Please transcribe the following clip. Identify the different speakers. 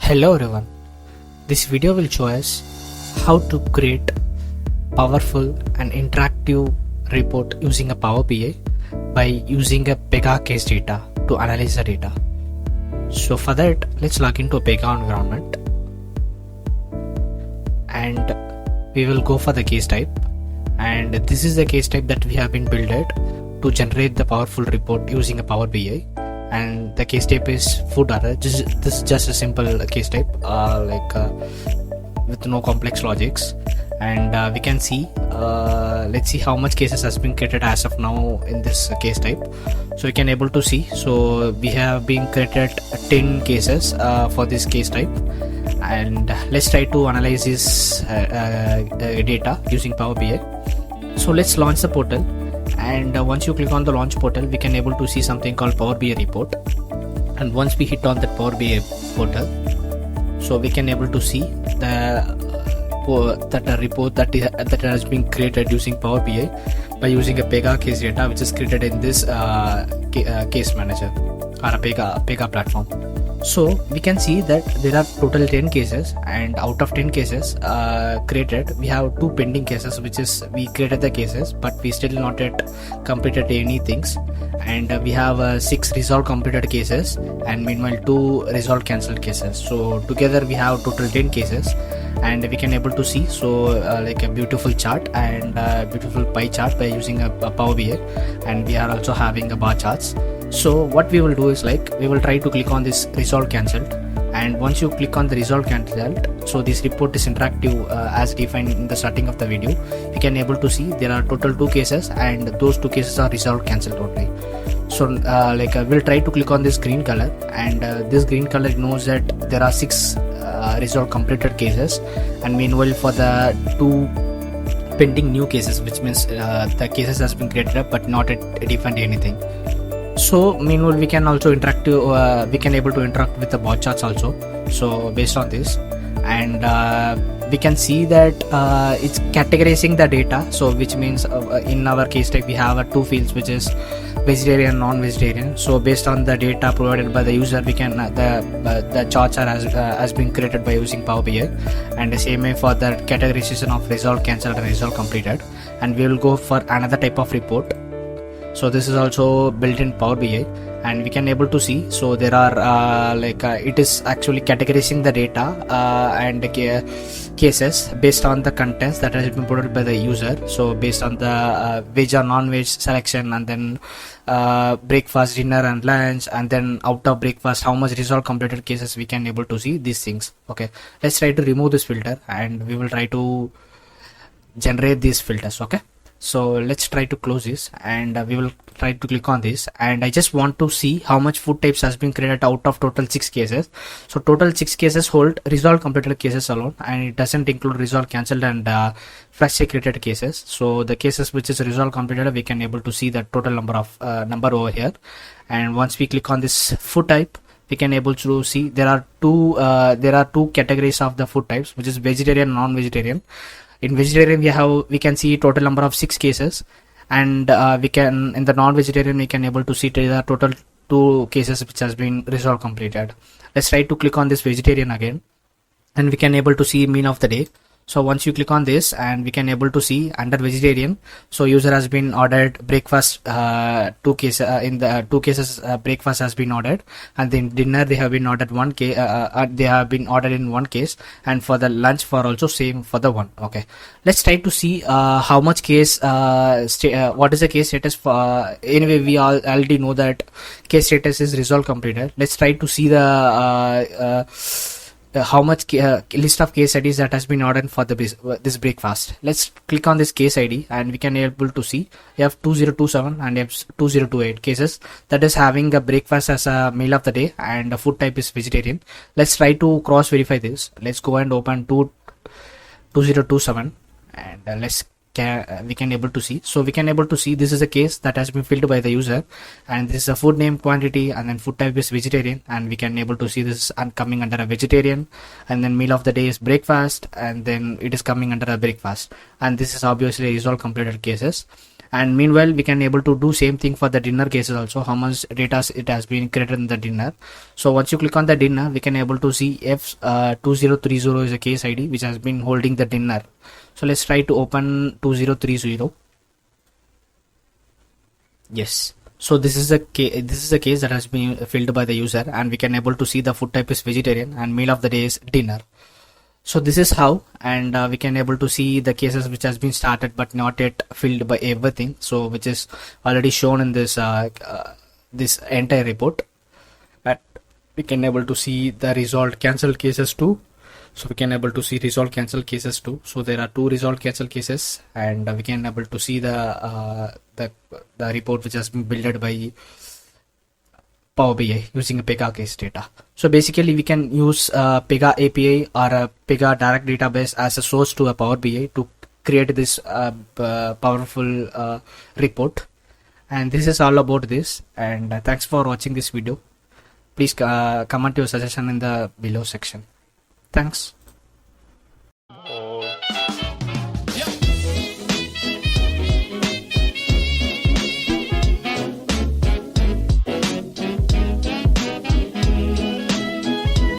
Speaker 1: Hello everyone, this video will show us how to create powerful and interactive report using a PowerBI by using a Pega case data to analyze the data. So for that, let's log into a Pega environment and we will go for the case type, and this is the case type that we have been built to generate the powerful report using a PowerBI. And the case type is food order. This is just a simple case type with no complex logics, and we can see let's see how much cases has been created as of now in this case type. So we can able to see, so we have been created 10 cases for this case type, and let's try to analyze this data using Power BI. So let's launch the portal, and once you click on the launch portal, we can able to see something called Power BI report. And once we hit on that Power BI portal, so we can able to see that report that has been created using Power BI by using a Pega case data, which is created in this case manager or a Pega platform. So we can see that there are total 10 cases, and out of 10 cases created, we have 2 pending cases, which is we created the cases but we still not yet completed any things, and we have 6 resolved completed cases and meanwhile 2 resolved cancelled cases. So together we have total 10 cases, and we can able to see like a beautiful chart and beautiful pie chart by using a Power BI, and we are also having a bar charts. So what we will do is, like, we will try to click on this resolve cancelled, and once you click on the resolve cancelled, so this report is interactive as defined in the starting of the video. You can able to see there are total 2 cases, and those 2 cases are resolved cancelled only. So we'll try to click on this green color, and this green color knows that there are 6 resolved completed cases, and meanwhile for the 2 pending new cases, which means the cases has been created up but not yet defined anything. So meanwhile we can also we can able to interact with the bar charts also. So based on this, and we can see that it's categorizing the data, so which means in our case type we have 2 fields, which is vegetarian, non-vegetarian. So based on the data provided by the user, we can the charts has been created by using Power BI, and the same way for the categorization of resolved, cancelled and resolved completed. And we will go for another type of report. So this is also built in Power BI, and we can able to see, so there are it is actually categorizing the data and cases based on the contents that has been provided by the user. So based on the veg or non-veg selection, and then breakfast, dinner and lunch, and then out of breakfast how much resolved completed cases, we can able to see these things. Okay, let's try to remove this filter, and we will try to generate these filters. Okay, so let's try to close this, and we will try to click on this, and I just want to see how much food types has been created out of total 6 cases. So total 6 cases hold resolved completed cases alone, and it doesn't include resolved, cancelled and freshly created cases. So the cases which is resolved completed, we can able to see the total number over here. And once we click on this food type, we can able to see there are two categories of the food types, which is vegetarian, non-vegetarian. In vegetarian we can see total number of 6 cases, and we can, in the non-vegetarian, we can able to see the total 2 cases which has been resolved completed. Let's try to click on this vegetarian again, and we can able to see mean of the day. So once you click on this, and we can able to see under vegetarian, so user has been ordered breakfast 2 cases, in the 2 cases breakfast has been ordered, and then dinner they have been ordered they have been ordered in 1 case, and for the lunch for also same for the 1. Okay, let's try to see how much case what is the case status for. Anyway, we already know that case status is resolved completed. Let's try to see the how much list of case IDs that has been ordered for this breakfast. Let's click on this case ID, and we can able to see you have 2027 and you have 2028 cases that is having a breakfast as a meal of the day, and the food type is vegetarian. Let's try to cross verify this. Let's go and open 2027, and we can able to see. So we can able to see this is a case that has been filled by the user, and this is a food name, quantity, and then food type is vegetarian, and we can able to see this is coming under a vegetarian, and then meal of the day is breakfast, and then it is coming under a breakfast, and this is obviously resolved completed cases. And meanwhile we can able to do same thing for the dinner cases also, how much data it has been created in the dinner. So once you click on the dinner, we can able to see if 2030 is a case ID which has been holding the dinner. So let's try to open 2030. Yes, so this is a case that has been filled by the user, and we can able to see the food type is vegetarian and meal of the day is dinner. So this is how, and we can able to see the cases which has been started but not yet filled by everything, so which is already shown in this this entire report. But we can able to see the resolved cancelled cases too. So we can able to see resolved cancelled cases too. So there are 2 resolved cancelled cases, and we can able to see the report which has been built by Power BI using a Pega case data. So basically we can use Pega API or a Pega direct database as a source to a Power BI to create this powerful report. And this is all about this, and thanks for watching this video. Please comment your suggestion in the below section. Thanks.